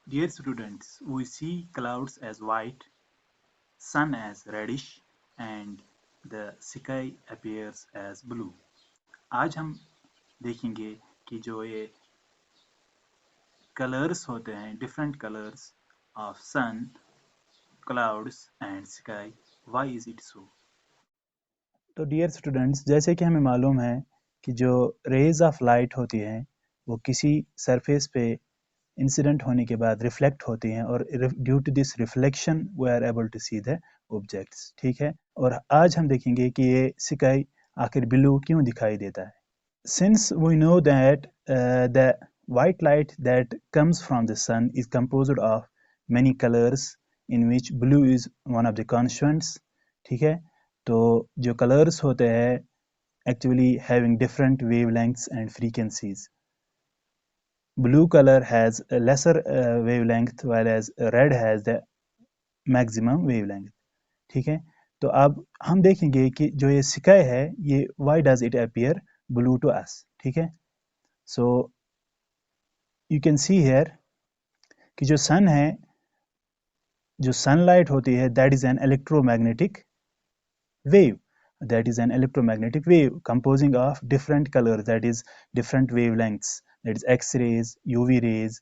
Dear students, we see clouds as white, sun as reddish, and the sky appears as blue. आज हम देखेंगे कि जो ये कलर्स होते हैं, different colors of sun, clouds and sky, why is it so? तो dear students, जैसे कि हमें मालूम है कि जो रेज ऑफ लाइट होती हैं वो किसी सरफेस पे इंसिडेंट होने के बाद रिफ्लेक्ट होती हैं और due to this reflection we are able to see the objects. ठीक है, और आज हम देखेंगे कि ये स्काई आखिर ब्लू क्यों दिखाई देता है। Since we know that the white light that comes from the sun is composed of many colors in which blue is one of the constituents, ठीक है, तो जो colors होते हैं actually having different wavelengths and frequencies. Blue color has a lesser wavelength whereas red has the maximum wavelength. ठीक है, तो अब हम देखेंगे कि जो ये स्काई है ये why does it appear blue to us। ठीक है, so you can see here कि जो सन है, जो सनलाइट होती है that is an electromagnetic wave, that is an electromagnetic wave composing of different colors, that is different wavelengths, that is x-rays, uv rays,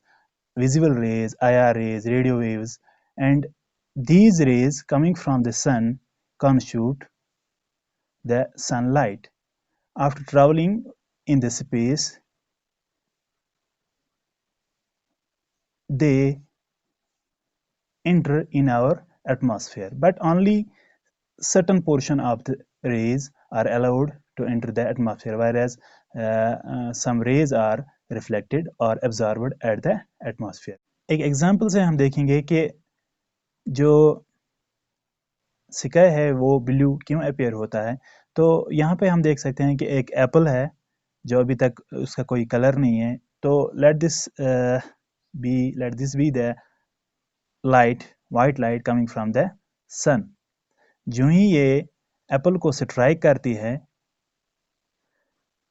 visible rays, ir rays, radio waves, and these rays coming from the sun constitute the sunlight. After traveling in the space, they enter in our atmosphere, but only certain portion of the rays are allowed to enter the atmosphere, whereas some rays are reflected or absorbed at the atmosphere. एक example से हम देखेंगे कि जो sky है वो blue क्यों appear होता है। तो यहाँ पे हम देख सकते हैं कि एक एप्पल है जो अभी तक उसका कोई कलर नहीं है, तो let this be the light, white light coming from the sun. जो ही ये एप्पल को स्ट्राइक करती है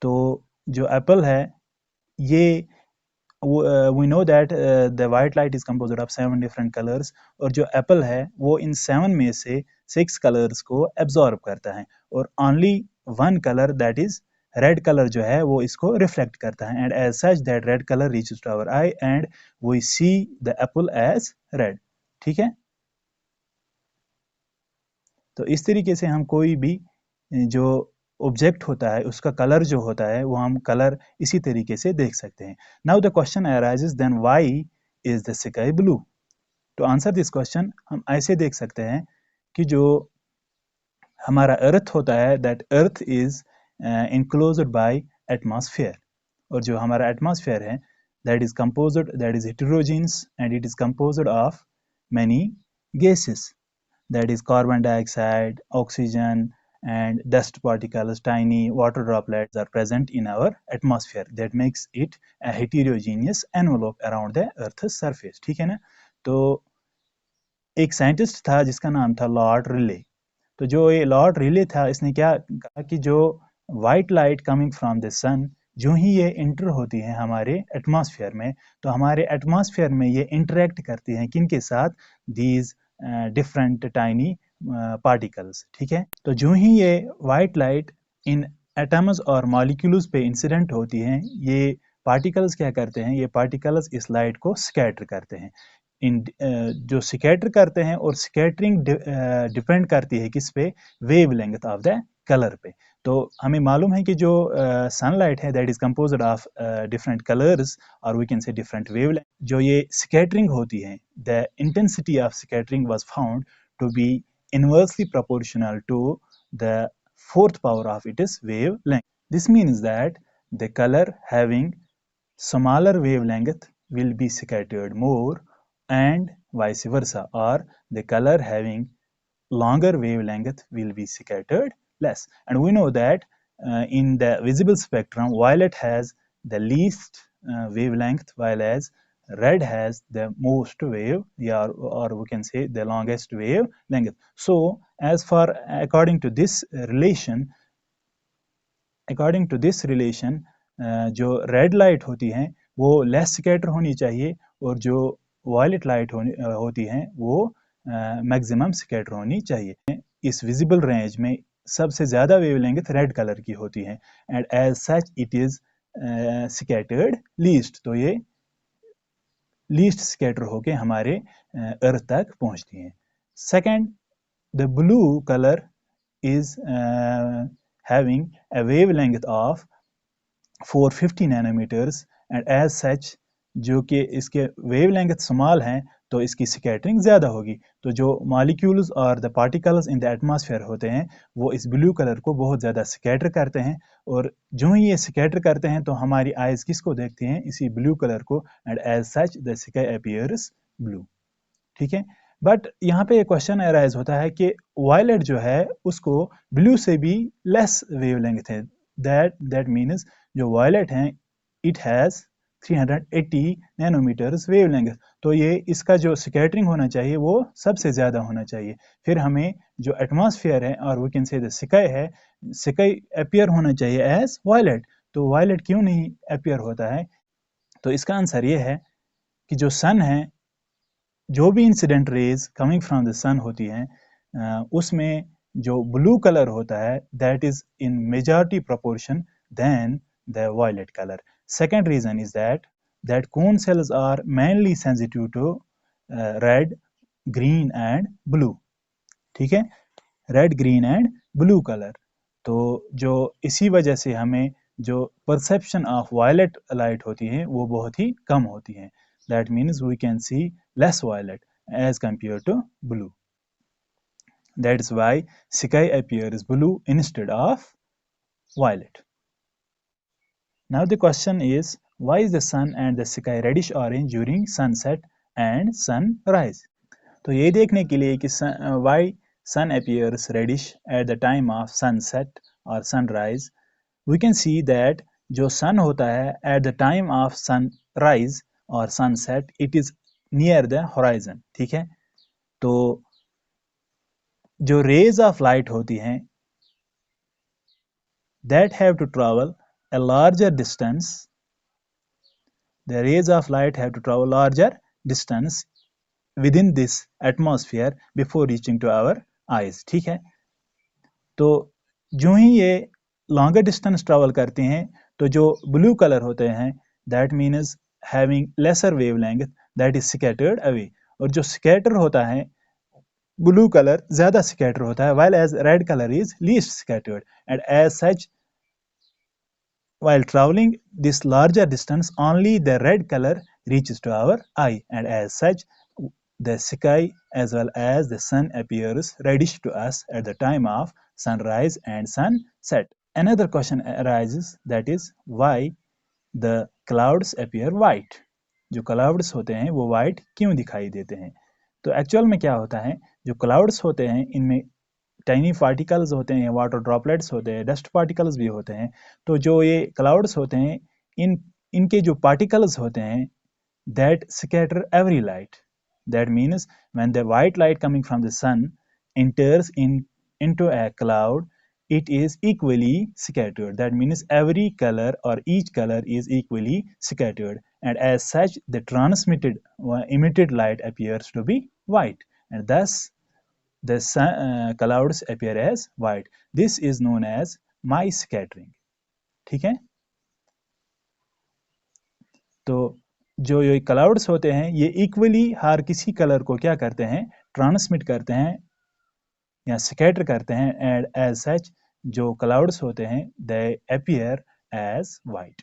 तो जो एप्पल है ये we know that the white light is composed of 7 different colors, और जो एप्पल है वो इन 7 में से 6 कलर्स को एब्जॉर्ब करता है और only one color that is red colour जो है वो इसको रिफ्लेक्ट करता है, and as such that red colour reaches to our eye and we see the apple as red. ठीक है, तो इस तरीके से हम कोई भी जो ऑब्जेक्ट होता है उसका कलर जो होता है वो हम कलर इसी तरीके से देख सकते हैं। Now the question arises then why is the sky blue. To answer this question हम ऐसे देख सकते हैं कि जो हमारा अर्थ होता है that earth is enclosed bye atmosphere, और जो हमारा एटमॉस्फेयर है that is heterogeneous and it is composed of many gases, that is carbon dioxide, oxygen, and dust particles, tiny water droplets are present in our atmosphere that makes it a heterogeneous envelope around the earth's surface। ठीक है ना, तो एक scientist था जिसका नाम था Lord relay. तो जो ये लॉर्ड रिले था इसने क्या कहा कि जो white light coming from the sun जो ही ये इंटर होती है हमारे एटमॉस्फेयर में, तो हमारे एटमॉस्फेयर में ये इंटरेक्ट करती हैं किनके साथ, दीज डिफरेंट टाइनी पार्टिकल्स। ठीक है, तो जो ही ये वाइट लाइट इन एटम्स और मॉलिक्यूल्स पे इंसिडेंट होती हैं, ये पार्टिकल्स क्या करते हैं, ये पार्टिकल्स इस लाइट को स्कैटर करते हैं। इन जो स्कैटर करते हैं, और स्कैटरिंग डिपेंड करती है किस पे, wavelength of the colour पे। तो हमें मालूम है कि जो सनलाइट है that is composed of different colours और we can say different wavelength. जो ये स्कैटरिंग होती है, the intensity of scattering was found to be inversely proportional to the fourth power of its wavelength. This means that the color having smaller wavelength will be scattered more and vice versa, or the color having longer wavelength will be scattered less. And we know that in the visible spectrum violet has the least wavelength, while as red has the most wave, yeah, or we can say the longest wavelength. So as for according to this relation जो red light होती हैं वो less scatter होनी चाहिए, और जो violet light होती हैं वो मैक्सिमम स्कैटर होनी चाहिए। इस विजिबल रेंज में सबसे ज़्यादा वेवलेंथ रेड कलर की होती है and as such it is scattered least, तो ये लीस्ट स्कैटर होके हमारे अर्थ तक पहुंचती हैं। Second, the blue colour is having a wavelength of 450 nanometers and as such जो कि इसके wavelength स्मॉल हैं तो इसकी स्कैटरिंग ज़्यादा होगी। तो जो मॉलिक्यूल्स और the particles in the atmosphere होते हैं वो इस ब्लू कलर को बहुत ज़्यादा स्कैटर करते हैं और जो ही ये स्कैटर करते हैं तो हमारी आइज़ किसको देखती हैं, इसी ब्लू कलर को, and as such the sky appears blue. ठीक है, बट यहाँ पे क्वेश्चन अराइज होता है कि वायलेट जो है उसको ब्लू से भी लेस वेवलेंथ है। दैट मीन्स जो वायलेट है इट हैज़ 380 नैनोमीटर्स वेवलेंथ, तो ये इसका जो स्कैटरिंग होना चाहिए वो सबसे ज़्यादा होना चाहिए। फिर हमें जो एटमॉस्फेयर है और we can say the sky है, स्काई अपीयर होना चाहिए एज वायलेट, तो वायलेट क्यों नहीं अपीयर होता है? तो इसका आंसर ये है कि जो सन है, जो भी incident rays coming from the sun होती हैं उसमें जो ब्लू कलर होता है that is in majority proportion than the violet colour. Second reason is that cone cells are mainly sensitive to red, green and blue. ठीक है, red, green and blue colour. तो जो इसी वजह से हमें जो परसेप्शन ऑफ वायलेट लाइट होती है वो बहुत ही कम होती है। That means we can see less violet as compared to blue. That is why sky appears blue instead of violet. Now the question is, why is the sun and the sky reddish orange during sunset and sunrise? तो ये देखने के लिए कि why sun appears reddish at the time of sunset or sunrise, we can see that जो sun होता है at the time of sunrise और sunset it is near the horizon। ठीक है, तो जो rays of light होती हैं that have to travel a larger distance, the rays of light have to travel larger distance within this atmosphere before reaching to our eyes। ठीक है, तो जो ही ये लॉन्गर डिस्टेंस ट्रैवल करते हैं तो जो ब्लू कलर होते हैं that means having laser wavelength that is scattered away, और जो स्कैटर होता है ब्लू कलर ज़्यादा स्कैटर होता है while as red color is least scattered, and as such while traveling this larger distance only the red color reaches to our eye, and as such the sky as well as the sun appears reddish to us at the time of sunrise and sunset. Another question arises, that is why the clouds appear white। जो clouds होते हैं वो white क्यों दिखाई देते हैं? तो actual में क्या होता है, जो clouds होते हैं इनमें टाइनी पार्टिकल्स होते हैं, वाटर ड्रॉपलेट्स होते हैं, डस्ट पार्टिकल्स भी होते हैं। तो जो ये क्लाउड्स होते हैं इनके जो पार्टिकल्स होते हैं that scatter every light. That means when the white light coming from the sun enters into a cloud, it is equally scattered. That means every color or each color is equally scattered, and as such the transmitted emitted light appears to be white, and thus the clouds appear as white. This is known as my scattering। ठीक है, तो जो ये clouds होते हैं ये equally हर किसी colour को क्या करते हैं, ट्रांसमिट करते हैं या स्कैटर करते हैं, एंड एज सच जो क्लाउड्स होते हैं दे अपीयर एज वाइट।